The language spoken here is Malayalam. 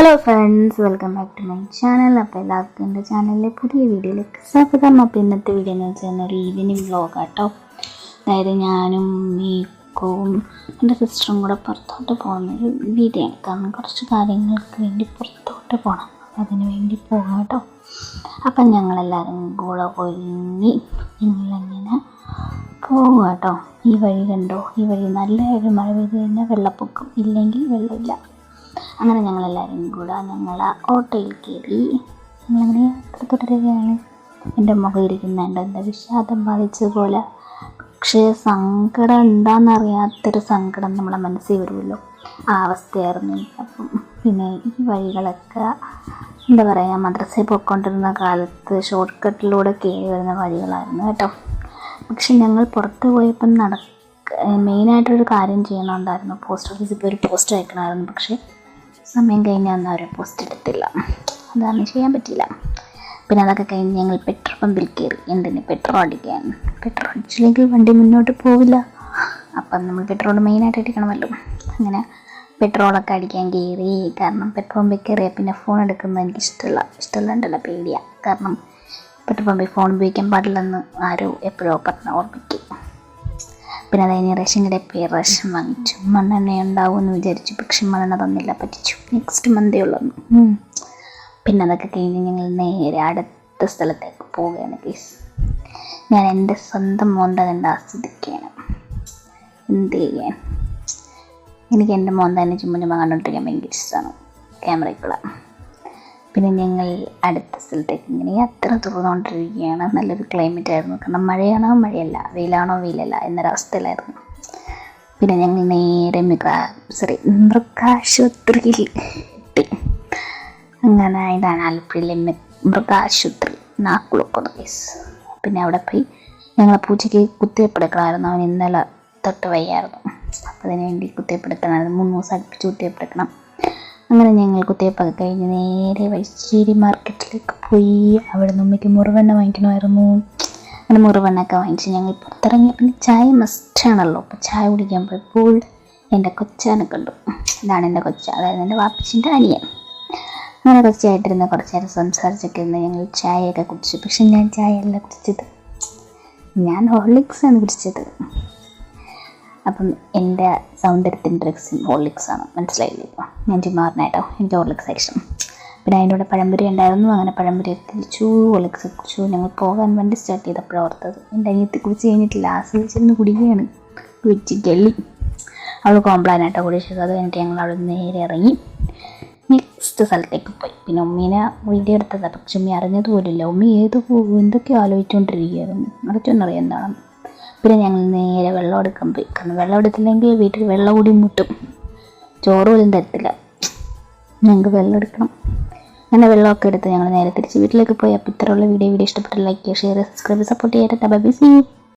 Hello friends, welcome back to my channel. അപ്പോൾ എല്ലാവർക്കും എൻ്റെ ചാനലിലെ പുതിയ വീഡിയോയിലേക്ക് സ്വാഗതം. അപ്പോൾ ഇന്നത്തെ വീഡിയോ എന്ന് വെച്ചാൽ ഒരു ഈവനിങ് വ്ലോഗ് കേട്ടോ. അതായത് ഞാനും മീക്കോവും എൻ്റെ സിസ്റ്ററും കൂടെ പുറത്തോട്ട് പോകുന്നൊരു വീഡിയോ ആണ്. കാരണം കുറച്ച് കാര്യങ്ങൾക്ക് വേണ്ടി പുറത്തോട്ട് പോകണം, അതിന് വേണ്ടി പോകാം കേട്ടോ. അപ്പം ഞങ്ങളെല്ലാവരും കൂടെ ഒരുങ്ങി ഞങ്ങളിങ്ങനെ പോകുക കേട്ടോ. ഈ വഴി കണ്ടോ, ഈ വഴി നല്ലൊരു മഴ പെയ്ത് കഴിഞ്ഞാൽ വെള്ളപ്പൊക്കം, ഇല്ലെങ്കിൽ വെള്ളമില്ല. അങ്ങനെ ഞങ്ങളെല്ലാവരും കൂടെ ഞങ്ങൾ ഓട്ടോയിൽ കയറി ഞങ്ങളങ്ങനെ യാത്ര തുടരുകയാണ്. എൻ്റെ മുഖം ഇരിക്കുന്നുണ്ട് എന്താ വിഷാദം ബാധിച്ചതുപോലെ. പക്ഷേ സങ്കടം എന്താണെന്നറിയാത്തൊരു സങ്കടം നമ്മളെ മനസ്സിൽ വരുമല്ലോ, ആ അവസ്ഥയായിരുന്നു. അപ്പം പിന്നെ ഈ വഴികളൊക്കെ എന്താ പറയുക, മദ്രസയിൽ പോയിക്കൊണ്ടിരുന്ന കാലത്ത് ഷോർട്ട് കട്ടിലൂടെ കയറി വരുന്ന വഴികളായിരുന്നു കേട്ടോ. പക്ഷെ ഞങ്ങൾ പുറത്ത് പോയപ്പം മെയിനായിട്ടൊരു കാര്യം ചെയ്യണമുണ്ടായിരുന്നു. പോസ്റ്റ് ഓഫീസിൽ പോയി ഒരു പോസ്റ്റ് അയക്കണമായിരുന്നു. പക്ഷേ സമയം കഴിഞ്ഞാൽ അന്ന് അവർ പോസ്റ്റ് എടുത്തില്ല, അതാണ് ചെയ്യാൻ പറ്റിയില്ല. പിന്നെ അതൊക്കെ കഴിഞ്ഞ് ഞങ്ങൾ പെട്രോൾ പമ്പിൽ കയറി. എന്തിന്? പെട്രോൾ അടിക്കാൻ. പെട്രോൾ അടിച്ചില്ലെങ്കിൽ വണ്ടി മുന്നോട്ട് പോവില്ല. അപ്പം നമ്മൾ പെട്രോൾ മെയിനായിട്ട് അടിക്കണമല്ലോ. അങ്ങനെ പെട്രോളൊക്കെ അടിക്കാൻ കയറി. കാരണം പെട്രോൾ പമ്പിൽ കയറിയാൽ പിന്നെ ഫോൺ എടുക്കുന്നത് എനിക്ക് ഇഷ്ടമല്ല പേടിയാണ്. കാരണം പെട്രോൾ പമ്പിൽ ഫോൺ ഉപയോഗിക്കാൻ പാടില്ലെന്ന് ആരോ എപ്പോഴോ പറഞ്ഞ് ഓർമ്മിക്കും. പിന്നെ അത് കഴിഞ്ഞ് റേഷൻ കടയിൽ പോയി റേഷൻ വാങ്ങിച്ചു. മണ്ണെണ്ണ ഉണ്ടാവുമെന്ന് വിചാരിച്ചു, പക്ഷെ മണ്ണെണ്ണ തന്നില്ല, പറ്റിച്ചു. നെക്സ്റ്റ് മന്തേ ഉള്ളൂ. പിന്നെ അതൊക്കെ കഴിഞ്ഞ് ഞങ്ങൾ നേരെ അടുത്ത സ്ഥലത്തേക്ക് പോവുകയാണ് ഗൈസ്. ഞാൻ എൻ്റെ സ്വന്തം മോന്ത കണ്ട് ആസ്വദിക്കുകയാണ്. എന്ത് ചെയ്യാൻ, എനിക്ക് എൻ്റെ മോന്തനെ ചുമ്മാ കണ്ടുകൊണ്ടിരിക്കാൻ ഭയങ്കര ഇഷ്ടമാണ് ക്യാമറയ്ക്കുള്ള. പിന്നെ ഞങ്ങൾ അടുത്ത സ്ഥലത്തേക്ക് ഇങ്ങനെ യാത്ര തുറന്നുകൊണ്ടിരിക്കുകയാണ്. നല്ലൊരു ക്ലൈമറ്റ് ആയിരുന്നു. കാരണം മഴയാണോ മഴയല്ല, വെയിലാണോ വെയിലല്ല എന്നൊരവസ്ഥയിലായിരുന്നു. പിന്നെ ഞങ്ങൾ നേരെ മൃഗാശുപത്രിയിൽ എത്തി. അങ്ങനെ ഇതാണ് ആലപ്പുഴയിലെ മൃഗാശുപത്രി, നാക്കുളക്കുന്ന കേസ്. പിന്നെ അവിടെ പോയി ഞങ്ങൾ പൂച്ചയ്ക്ക് കുത്തിവെപ്പെടുക്കണമായിരുന്നു. അവൻ ഇന്നലെ തൊട്ട് വയ്യായിരുന്നു. അപ്പോൾ അതിന് വേണ്ടി കുത്തിവെപ്പെടുക്കണമായിരുന്നു. 3 ദിവസം അടുപ്പിച്ച് കുത്തിവെപ്പെടുക്കണം. അങ്ങനെ ഞങ്ങൾ കുത്തിവെപ്പൊക്കെ കഴിഞ്ഞ് നേരെ വൈശ്ശേരി മാർക്കറ്റിലേക്ക് പോയി. അവിടെ നിന്ന് ഉമ്മയ്ക്ക് മുറിവെണ്ണ വാങ്ങിക്കണമായിരുന്നു. അങ്ങനെ മുറിവെണ്ണയൊക്കെ വാങ്ങിച്ച് ഞങ്ങൾ പുറത്തിറങ്ങിയ പിന്നെ ചായ മസ്റ്റാണല്ലോ. അപ്പോൾ ചായ കുടിക്കാൻ പോയപ്പോൾ എൻ്റെ കൊച്ചാനെ കണ്ടു. ഇതാണ് എൻ്റെ കൊച്ച, അതായത് എൻ്റെ വാപ്പച്ചിൻ്റെ അനിയൻ. അങ്ങനെ കൊച്ചായിട്ടിരുന്ന് കുറച്ച് നേരം സംസാരിച്ചൊക്കെ ഇരുന്ന് ഞങ്ങൾ ചായയൊക്കെ കുടിച്ചു. പക്ഷെ ഞാൻ ചായയല്ല കുടിച്ചത്, ഞാൻ ഹോർലിക്സാണ് കുടിച്ചത്. അപ്പം എൻ്റെ സൗന്ദര്യത്തിൻ്റെ രഹസ്യം ഹോർലിക്സാണ്, മനസ്സിലായില്ലേ? ഇപ്പോൾ ഞാൻ ചുമ്മാ പറഞ്ഞേട്ടോ, എനിക്ക് ഹോർലിക്സ് ഇഷ്ടം. പിന്നെ അതിൻ്റെ കൂടെ പഴംപൊരി ഉണ്ടായിരുന്നു. അങ്ങനെ പഴംപൊരി കഴിച്ചു, ഹോർലിക്സ് കുടിച്ചു. ഞങ്ങൾ പോകാൻ വണ്ടി സ്റ്റാർട്ട് ചെയ്തപ്പോഴാണ് ഓർത്തത് എൻ്റെ അനിയത്തി കുടിച്ച് കഴിഞ്ഞിട്ടില്ല, ആസ്വദിച്ചിരുന്ന് കുടിക്കുകയാണ് കുടിച്ച് ഗള്ളി. അവൾ കോംപ്ലാനായിട്ടോ കുടിച്ചത്. അത് കഴിഞ്ഞിട്ട് ഞങ്ങൾ അവിടെ നേരെ ഇറങ്ങി നെക്സ്റ്റ് സ്ഥലത്തേക്ക് പോയി. പിന്നെ ഉമ്മീനെ വീഡിയോ എടുത്തതാണ്, പക്ഷെ ഉമ്മി അറിഞ്ഞതുപോലില്ല. ഉമ്മി എന്തൊക്കെയോ ആലോചിച്ചുകൊണ്ടിരിക്കുകയായിരുന്നു, അടച്ചൊന്നറിയാം എന്താണെന്ന്. പിന്നെ ഞങ്ങൾ നേരെ വെള്ളം എടുക്കാൻ പോയി. കാരണം വെള്ളം എടുത്തില്ലെങ്കിൽ വീട്ടിൽ വെള്ളം കൂടി മുട്ടും, ചോറ് പോലും തരത്തില്ല. ഞങ്ങൾക്ക് വെള്ളം എടുക്കണം. അങ്ങനെ വെള്ളമൊക്കെ എടുത്ത് ഞങ്ങൾ നേരെ തിരിച്ച് വീട്ടിലേക്ക് പോയി. അപ്പോൾ ഇത്രയുള്ള വീഡിയോ ഇഷ്ടപ്പെട്ട ലൈക്ക് ചെയ്യുക, ഷെയർ ചെയ്യുക, സബ്സ്ക്രൈബ്, സപ്പോർട്ട് ചെയ്യാൻ. Bye bye, see U.